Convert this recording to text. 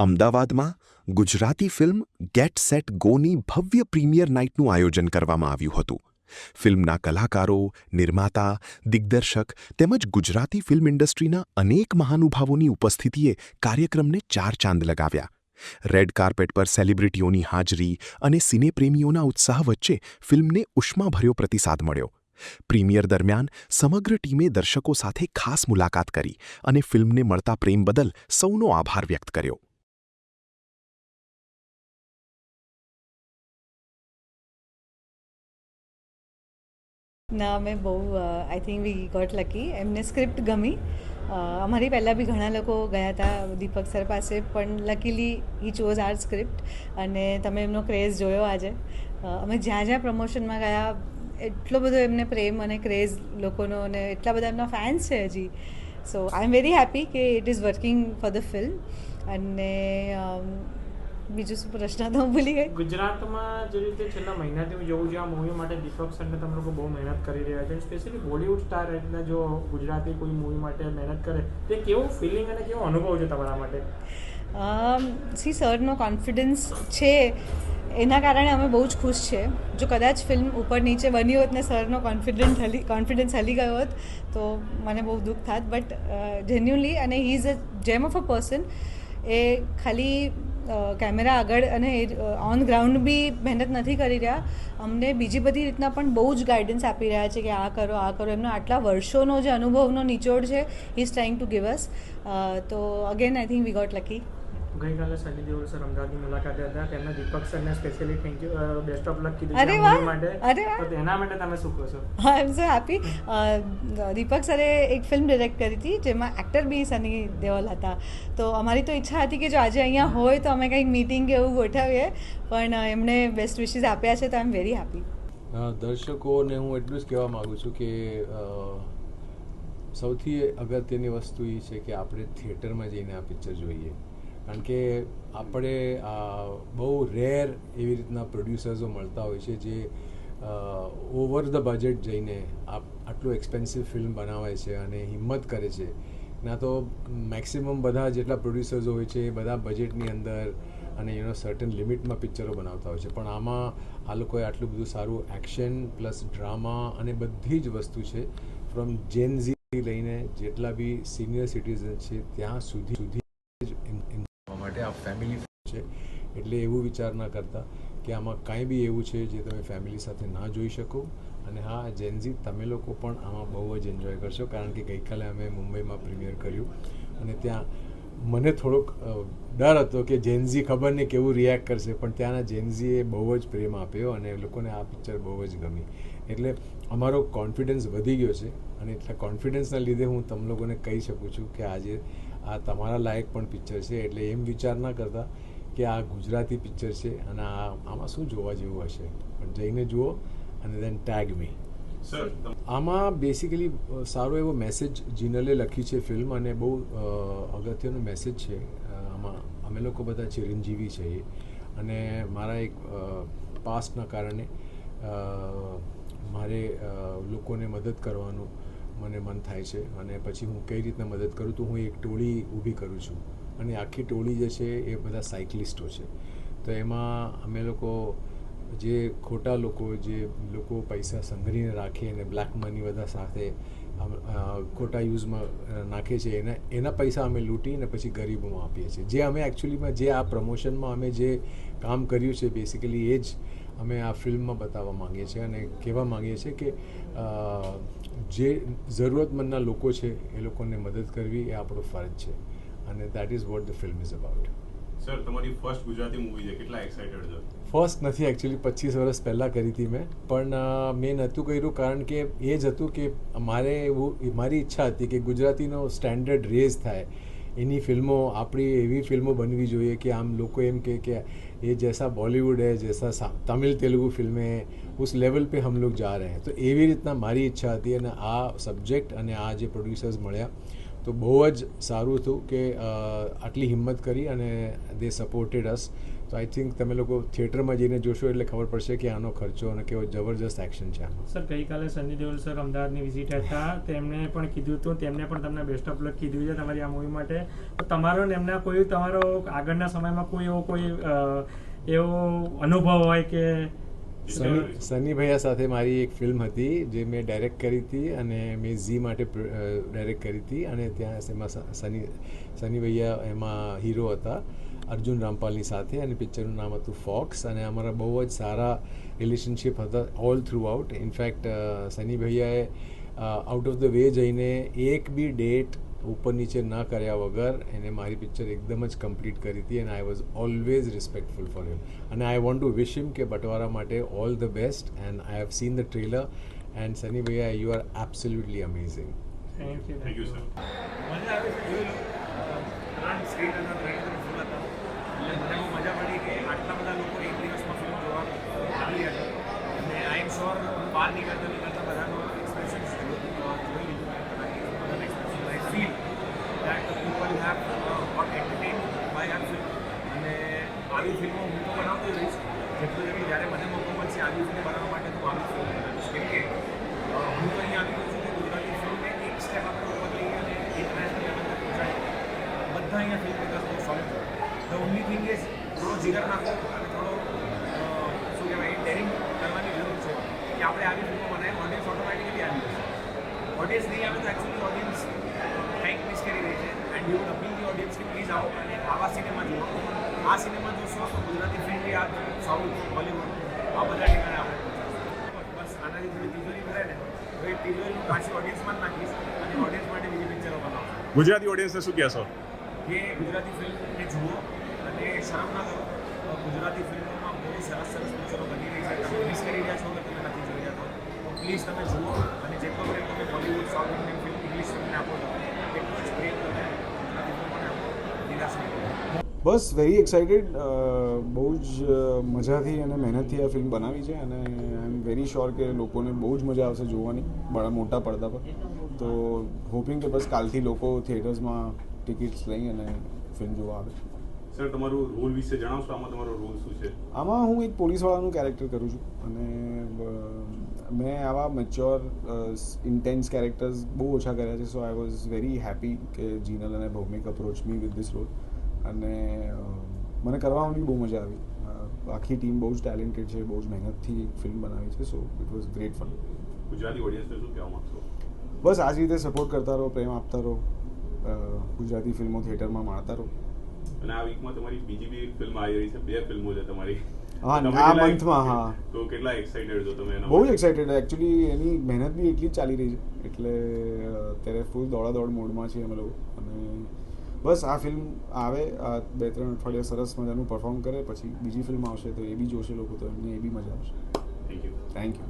અમદાવાદમાં Gujarati film gate set ગોની ભવ્ય premier નાઇટનું આયોજન કરવામાં આવ્યું હતું. ફિલ્મના કલાકારો, નિર્માતા, દિગ્દર્શક તેમજ ગુજરાતી ફિલ્મ ઇન્ડસ્ટ્રીના અનેક મહાનુભાવોની ઉપસ્થિતિએ કાર્યક્રમને ચાર ચાંદ લગાવ્યા. રેડ કાર્પેટ પર સેલિબ્રિટીઓની હાજરી અને સિનેપ્રેમીઓના ઉત્સાહ વચ્ચે ફિલ્મને ઉષ્માભર્યો પ્રતિસાદ મળ્યો. પ્રીમિયર દરમિયાન સમગ્ર ટીમે દર્શકો સાથે ખાસ મુલાકાત કરી અને ફિલ્મને મળતા પ્રેમ બદલ સૌનો આભાર વ્યક્ત કર્યો. ના મેં બહુ I think we got lucky. એમને સ્ક્રિપ્ટ ગમી. અમારી પહેલાં બી ઘણા લોકો ગયા હતા દીપક સર પાસે, પણ લકીલી હી ચોઝ આર સ્ક્રિપ્ટ. અને તમે એમનો ક્રેઝ જોયો આજે. અમે જ્યાં જ્યાં પ્રમોશનમાં ગયા એટલો બધો એમને પ્રેમ અને ક્રેઝ લોકોનો, અને એટલા બધા એમના ફેન્સ છે હજી. સો આઈ એમ વેરી હેપી કે it is working for the film. અને બીજું શું પ્રશ્ન તો હું ભૂલી ગઈ. ગુજરાતમાં જે રીતે છેલ્લા મહિનાથી હું જોઉં છું આ મૂવી માટે દીપક સરને તમે લોકો બહુ મહેનત કરી રહ્યા છે. સ્પેશિયલી બોલિવૂડ સ્ટાર એટલે જો ગુજરાતી કોઈ મૂવી માટે મહેનત કરે તે કેવું ફિલિંગ અને કેવો અનુભવ છે તમારા માટે? સી સરનો કોન્ફિડન્સ છે એના કારણે અમે બહુ જ ખુશ છે. જો કદાચ ફિલ્મ ઉપર નીચે બની હોત ને સરનો કોન્ફિડન્સ હલી ગયો હોત તો મને બહુ દુઃખ થાત. બટ જેન્યુઅલી, અને હી ઇઝ અ જેમ ઓફ અ પર્સન. એ ખાલી કેમેરા આગળ અને ઓન ગ્રાઉન્ડ બી મહેનત નથી કરી રહ્યા, અમને બીજી બધી રીતના પણ બહુ જ ગાઈડન્સ આપી રહ્યા છે કે આ કરો આ કરો. એમનો આટલા વર્ષોનો જે અનુભવનો નિચોડ છે, he is trying to give us. તો again I think we got lucky. ગઈકાલે સની દેઓલ સર અમદાવાદની મુલાકાતે હતા. તેમણે દીપક સરને specially thank you, best of luck કીધું અરે વાહ, માટે. અરે વાહ. તો તેના માટે તમે શું કહો છો? આઈ એમ સો હેપી. દીપક સરે એક ફિલ્મ ડિરેક્ટ કરી હતી જેમાં એક્ટર બી સની દેઓલ હતા. તો અમારી તો ઈચ્છા હતી કે જો આજે અહીંયા હોય તો અમે કંઈક મીટિંગ કે એવું ગોઠવીએ, પણ એમણે બેસ્ટ વિશીસ આપ્યા છે. તો આઈ એમ વેરી હેપી. દર્શકોને હું એટલું જ કહેવા માગું છું કે સૌથી અગત્યની વસ્તુ એ છે કે આપણે થિયેટરમાં જઈને આ પિક્ચર જોઈએ. કારણ કે આપણે બહુ રેર એવી રીતના પ્રોડ્યુસર્સો મળતા હોય છે જે ઓવર ધ બજેટ જઈને આટલું એક્સપેન્સિવ ફિલ્મ બનાવે છે અને હિંમત કરે છે. ના તો મેક્સિમમ બધા જેટલા પ્રોડ્યુસર્સો હોય છે એ બધા બજેટની અંદર અને સર્ટન લિમિટમાં પિક્ચરો બનાવતા હોય છે. પણ આમાં આ લોકોએ આટલું બધું સારું એક્શન પ્લસ ડ્રામા અને બધી જ વસ્તુ છે, ફ્રોમ જેન ઝી લઈને જેટલા બી સિનિયર સિટીઝન છે ત્યાં સુધી માટે આ ફેમિલી છે. એટલે એવું વિચાર ના કરતા કે આમાં કાંઈ બી એવું છે જે તમે ફેમિલી સાથે ના જોઈ શકો. અને હા, જેનઝી તમે લોકો પણ આમાં બહુ જ એન્જોય કરશો. કારણ કે ગઈકાલે અમે મુંબઈમાં પ્રીમિયર કર્યું અને ત્યાં મને થોડોક ડર હતો કે જેનઝી ખબર નહીં કેવું રિએક્ટ કરશે, પણ ત્યાંના જેનઝીએ બહુ જ પ્રેમ આપ્યો અને એ લોકોને આ પિક્ચર બહુ જ ગમી. એટલે અમારો કોન્ફિડન્સ વધી ગયો છે અને એટલા કોન્ફિડન્સના લીધે હું તમે લોકોને કહી શકું છું કે આજે આ તમારા લાયક પણ પિક્ચર છે. એટલે એમ વિચાર ના કરતા કે આ ગુજરાતી પિક્ચર છે અને આમાં શું જોવા જેવું હશે, પણ જઈને જુઓ અને દેન ટેગ મી. સર, આમાં બેસિકલી સારો એવો મેસેજ જીનલે લખી છે ફિલ્મ, અને બહુ અગત્યનો મેસેજ છે. આમાં અમે લોકો બધા ચિરંજીવી છીએ અને મારા એક પાસ્ટના કારણે મારે લોકોને મદદ કરવાનું મને મન થાય છે. અને પછી હું કઈ રીતના મદદ કરું તો હું એક ટોળી ઊભી કરું છું અને આખી ટોળી જે છે એ બધા સાયકલિસ્ટો છે. તો એમાં અમે લોકો જે ખોટા લોકો, જે લોકો પૈસા સંઘરીને રાખે અને બ્લેક મની બધા સાથે ખોટા યુઝમાં નાખે છે, એના પૈસા અમે લૂંટીને પછી ગરીબોમાં આપીએ છીએ. જે અમે એકચ્યુઅલીમાં જે આ પ્રમોશનમાં અમે જે કામ કર્યું છે બેસિકલી એ જ અમે આ ફિલ્મમાં બતાવવા માંગીએ છીએ અને કહેવા માંગીએ છીએ કે જે જરૂરતમંદના લોકો છે એ લોકોને મદદ કરવી એ આપણો ફરજ છે. અને that is what the film is about. Sir, તમારી ફર્સ્ટ ગુજરાતી મૂવી છે, કેટલા એક્સાઇટેડ છો? ફર્સ્ટ નથી, એકચ્યુઅલી 25 વર્ષ પહેલાં કરી હતી મેં, પણ મેં નહોતું કર્યું કારણ કે એ જ હતું કે મારી ઈચ્છા હતી કે ગુજરાતીનો સ્ટેન્ડર્ડ રેઝ થાય. એની ફિલ્મો, આપણી એવી ફિલ્મો બનવી જોઈએ કે આમ લોકો એમ કે ये जैसा बॉलीवुड है, जैसा तमिल तेलुगु फिल्में उस लेवल पे हम लोग जा रहे हैं. तो એવી રીતના મારી ઈચ્છા હતી અને આ સબ્જેક્ટ અને આ જે પ્રોડ્યુસર્સ મળ્યા તો બહુ જ સારું હતું કે આટલી હિંમત કરી અને દે સપોર્ટેડ અસ. તો આઈ થિંક તમે લોકો થિયેટરમાં જઈને જોશો એટલે ખબર પડશે કે આનો ખર્ચો અને કેવો જબરજસ્ત એક્શન છે આનો. સર ગઈકાલે સની દેઓલ સર અમદાવાદની વિઝિટ હતા, તેમણે પણ કીધું હતું, તેમને પણ તમને બેસ્ટ ઓફ લક કીધું છે તમારી આ મૂવી માટે. તો તમારો ને એમના કોઈ તમારો આગળના સમયમાં કોઈ એવો અનુભવ હોય કે સની ભૈયા સાથે મારી એક ફિલ્મ હતી જે મેં ડાયરેક્ટ કરી હતી અને મેં ઝી માટે ડાયરેક્ટ કરી હતી અને ત્યાં એમાં સની ભૈયા એમાં હીરો હતા અર્જુન રામપાલની સાથે અને પિક્ચરનું નામ હતું ફોક્સ. અને અમારા બહુ જ સારા રિલેશનશિપ હતા all throughout. In fact Sunny ભૈયાએ આઉટ ઓફ ધ વે જઈને એક બી ડેટ ઉપર નીચે ન કર્યા વગર એને મારી પિક્ચર એકદમ જ કમ્પ્લીટ કરી હતી. And I was always respectful for him. અને આઈ વોન્ટ ટુ વિશ હિમ કે બટવારા માટે all the best. And I have seen the trailer and Sunny Bhaiya you are absolutely amazing. Thank you thank you sir. મજા આવે છે જોઈ લો screen અને trailer ફૂલ હતા એટલે મને બહુ મજા પડી કે આટલા બધા લોકો એક દિવસમાં ફિલ્મ જોવા આવી હતા. અને આઈ એમ શ્યોર બહાર નીકળતા બધાનો એક્સપ્રેશન જોઈ લીધું બધાના expression. I feel that people have got entertain by our film. અને આવી ફિલ્મો હું તો બનાવતો જ રહીશ જેટલું જેટલું જ્યારે મને મોકો મળશે આવી ફિલ્મ બનાવવા માટે તો આવી ફિલ્મ બનાવીશ. કેમ કે હું તો અહીંયા આવી ગયો છું કે ગુજરાતી ફિલ્મને એક સ્ટેપ આપણે ઉપર લઈએ અને ઇન્ટરનેશનલ લેવલ પર પહોંચાડીએ. બધા અહીંયા ફિલ્મ મેકર્સ બહુ સોલિડ છે. ધ ઓનલી થિંગ ઇઝ થોડો જીગર નાખો અને થોડો શું કહેવાય ડેરિંગ કરવાની જરૂર છે કે આપણે આવી ફિલ્મો બનાવીએ. ઓડિયન્સ ઓટોમેટિકલી આવી જશે. ઓડિયન્સ નહીં આવે તો એકચ્યુઅલી ઓડિયન્સ કંઈક મિસ કરી રહી છે. And you would appeal the audience કે પ્લીઝ આવો અને આવા સિનેમા જુઓ. આ સિનેમા જોશો તો ગુજરાતી ફિલ્મ બી આ સાઉથ બોલિવૂડ આ બધા ઠેકાણે આપણે બસ આનાથી થોડી તિજોરી ભરે ને તો એ તિજોરીનું પાછી ઓડિયન્સમાં જ નાખીશ અને ઓડિયન્સ માટે બીજી પિક્ચરો બનાવો. ગુજરાતી ઓડિયન્સને શું કહેશો? કે ગુજરાતી ફિલ્મને જુઓ અને શરમ ના કરો. ગુજરાતી ફિલ્મોમાં બહુ સરસ સરસ પિક્ચરો બની રહી છે. તમે મિસ કરી રહ્યા છો કે તમે નથી જોઈ રહ્યા તો પ્લીઝ તમે જુઓ અને જેટલો પ્રેમ તમે Bollywood south Indian film English ફિલ્મને આપો છો એટલો જ પ્રેમ તમે ગુજરાતી ફિલ્મોને આપો. નિરાશ નહીં કરો. બસ વેરી એક્સાઇટેડ. બહુ જ મજાથી અને મહેનતથી આ ફિલ્મ બનાવી છે અને આઈ એમ વેરી શ્યોર કે લોકોને બહુ જ મજા આવશે જોવાની બડા મોટા પડદા પર. તો હોપિંગ કે બસ કાલથી લોકો થિયેટર્સમાં ટિકિટ્સ લઈ અને ફિલ્મ જોવા આવે. સર તમારું રોલ વિશે જણાવશો? આમાં તમારો રોલ શું છે? આમાં હું એક પોલીસવાળાનું કેરેક્ટર કરું છું અને મેં આવા મેચ્યોર ઇન્ટેન્સ કેરેક્ટર્સ બહુ ઓછા કર્યા છે. So I was very happy કે જીનલ અને Bhaumik approach me with this role અને મને કરવામાં બી બહુ મજા આવી. આખી ટીમ બહુ જ ટેલેન્ટેડ છે, બહુ જ મહેનતથી ફિલ્મ બનાવી છે. So it was great fun. Gujarati ઓડિયન્સને શું કહેવા માગશો? બસ આ જ રીતે સપોર્ટ કરતા રહો, પ્રેમ આપતા રહો, ગુજરાતી ફિલ્મો થિયેટરમાં માણતા રહો. અને આ વીકમાં તમારી બીજી બી ફિલ્મ આવી રહી છે, 2 ફિલ્મો છે તમારી. હા, તમે આ કેટલા મંથમાં. હા, તો કેટલા એક્સાઇટેડ છો તમે? બહુ જ એક્સાઇટેડ. એકચ્યુઅલી એની મહેનત બી એટલી જ ચાલી રહી છે એટલે અત્યારે ફૂલ દોડાદોડ મોડમાં છીએ અમે લોકો. અને બસ આ ફિલ્મ આવે, આ 2-3 અઠવાડિયા સરસ મજાનું પરફોર્મ કરે, પછી બીજી ફિલ્મ આવશે તો એ બી જોશે લોકો, તો એમને એ બી મજા આવશે. Thank you. Thank you.